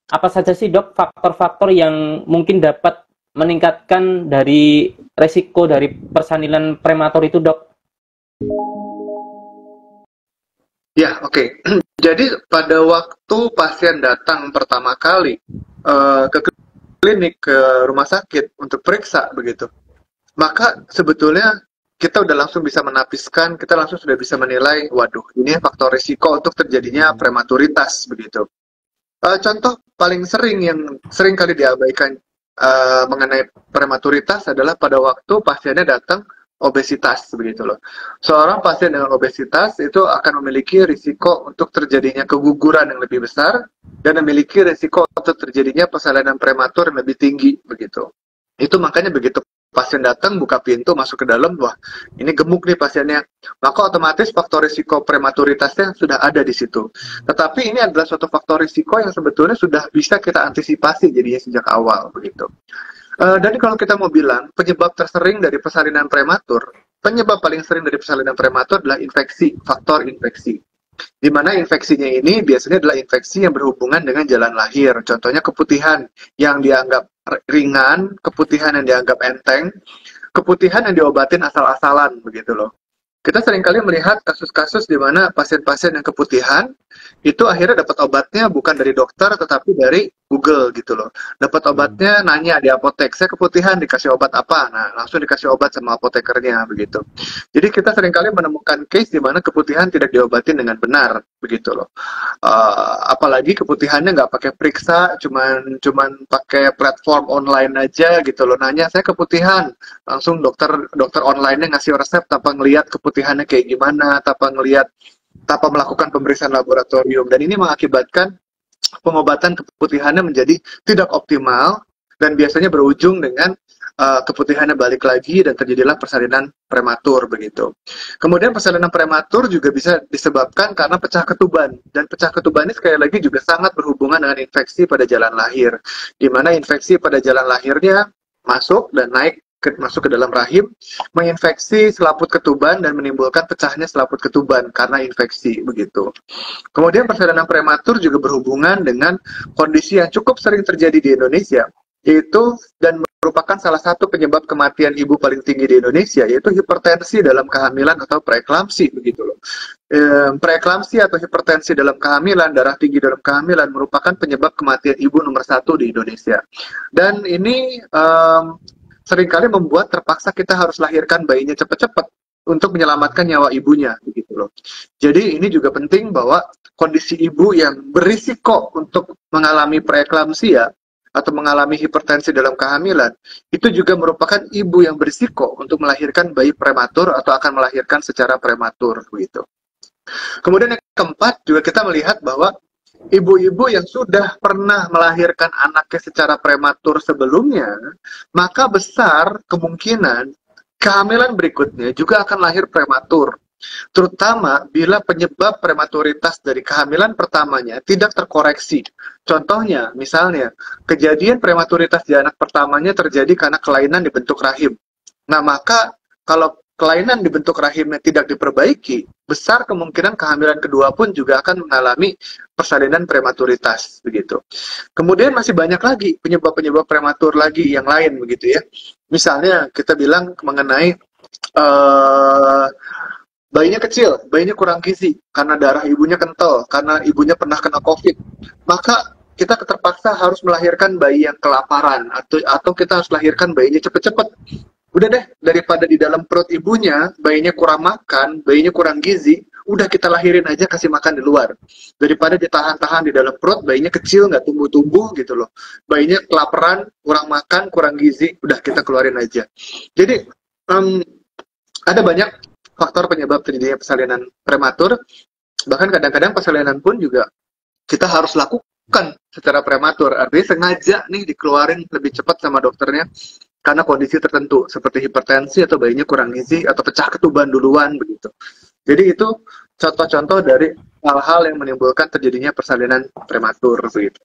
Apa saja sih dok faktor-faktor yang mungkin dapat meningkatkan dari resiko dari persalinan prematur itu dok? Ya, oke. Jadi pada waktu pasien datang pertama kali ke klinik, ke rumah sakit untuk periksa begitu, maka sebetulnya kita udah langsung bisa menapiskan, kita langsung sudah bisa menilai, waduh, ini faktor risiko untuk terjadinya prematuritas begitu. Contoh paling sering yang sering kali diabaikan mengenai prematuritas adalah pada waktu pasiennya datang obesitas begitu loh. Seorang pasien dengan obesitas itu akan memiliki risiko untuk terjadinya keguguran yang lebih besar dan memiliki risiko untuk terjadinya persalinan prematur yang lebih tinggi begitu. Itu makanya begitu pasien datang buka pintu masuk ke dalam, wah ini gemuk nih pasiennya, maka otomatis faktor risiko prematuritasnya sudah ada di situ. Tetapi ini adalah suatu faktor risiko yang sebetulnya sudah bisa kita antisipasi jadinya sejak awal begitu. Dan kalau kita mau bilang penyebab tersering dari persalinan prematur, penyebab paling sering dari persalinan prematur adalah infeksi, faktor infeksi. Di mana infeksinya ini biasanya adalah infeksi yang berhubungan dengan jalan lahir. Contohnya keputihan yang dianggap ringan, keputihan yang dianggap enteng, keputihan yang diobatin asal-asalan begitu loh. Kita seringkali melihat kasus-kasus di mana pasien-pasien yang keputihan itu akhirnya dapat obatnya bukan dari dokter tetapi dari Google gitu loh. Dapat obatnya nanya di apotek, saya keputihan dikasih obat apa? Nah, langsung dikasih obat sama apotekernya begitu. Jadi kita seringkali menemukan case di mana keputihan tidak diobatin dengan benar begitu loh. Apalagi keputihannya nggak pakai periksa, cuman pakai platform online aja gitu loh. Nanya saya keputihan, langsung dokter dokter online-nya ngasih resep tanpa ngelihat keputihannya kayak gimana, tanpa melakukan pemeriksaan laboratorium, dan ini mengakibatkan pengobatan keputihannya menjadi tidak optimal dan biasanya berujung dengan keputihannya balik lagi dan terjadilah persalinan prematur begitu. Kemudian persalinan prematur juga bisa disebabkan karena pecah ketuban, dan pecah ketuban ini sekali lagi juga sangat berhubungan dengan infeksi pada jalan lahir, di mana infeksi pada jalan lahirnya masuk dan masuk ke dalam rahim, menginfeksi selaput ketuban dan menimbulkan pecahnya selaput ketuban karena infeksi begitu. Kemudian persalinan prematur juga berhubungan dengan kondisi yang cukup sering terjadi di Indonesia, yaitu dan merupakan salah satu penyebab kematian ibu paling tinggi di Indonesia, yaitu hipertensi dalam kehamilan atau preeklamsi begitu loh. Preeklamsi atau hipertensi dalam kehamilan, darah tinggi dalam kehamilan merupakan penyebab kematian ibu nomor 1 di Indonesia. Dan ini seringkali membuat terpaksa kita harus lahirkan bayinya cepat-cepat untuk menyelamatkan nyawa ibunya begitu loh. Jadi ini juga penting bahwa kondisi ibu yang berisiko untuk mengalami preeklamsia atau mengalami hipertensi dalam kehamilan itu juga merupakan ibu yang berisiko untuk melahirkan bayi prematur atau akan melahirkan secara prematur begitu. Kemudian yang keempat juga kita melihat bahwa ibu-ibu yang sudah pernah melahirkan anaknya secara prematur sebelumnya, maka besar kemungkinan kehamilan berikutnya juga akan lahir prematur. Terutama bila penyebab prematuritas dari kehamilan pertamanya tidak terkoreksi. Contohnya, misalnya, kejadian prematuritas di anak pertamanya terjadi karena kelainan di bentuk rahim. Nah, maka kalau kelainan di bentuk rahimnya tidak diperbaiki, besar kemungkinan kehamilan kedua pun juga akan mengalami persalinan prematuritas begitu. Kemudian masih banyak lagi penyebab-penyebab prematur lagi yang lain begitu ya. Misalnya kita bilang mengenai bayinya kecil, bayinya kurang gizi karena darah ibunya kental, karena ibunya pernah kena COVID, maka kita terpaksa harus melahirkan bayi yang kelaparan atau kita harus lahirkan bayinya cepet-cepet. Udah deh, daripada di dalam perut ibunya bayinya kurang makan, bayinya kurang gizi, udah kita lahirin aja kasih makan di luar. Daripada ditahan-tahan di dalam perut, bayinya kecil nggak tumbuh-tumbuh gitu loh. Bayinya kelaparan, kurang makan, kurang gizi, udah kita keluarin aja. Jadi ada banyak faktor penyebab terjadinya persalinan prematur. Bahkan kadang-kadang persalinan pun juga kita harus lakukan secara prematur. Artinya sengaja nih dikeluarin lebih cepat sama dokternya karena kondisi tertentu seperti hipertensi atau bayinya kurang gizi atau pecah ketuban duluan begitu. Jadi itu contoh-contoh dari hal-hal yang menimbulkan terjadinya persalinan prematur begitu.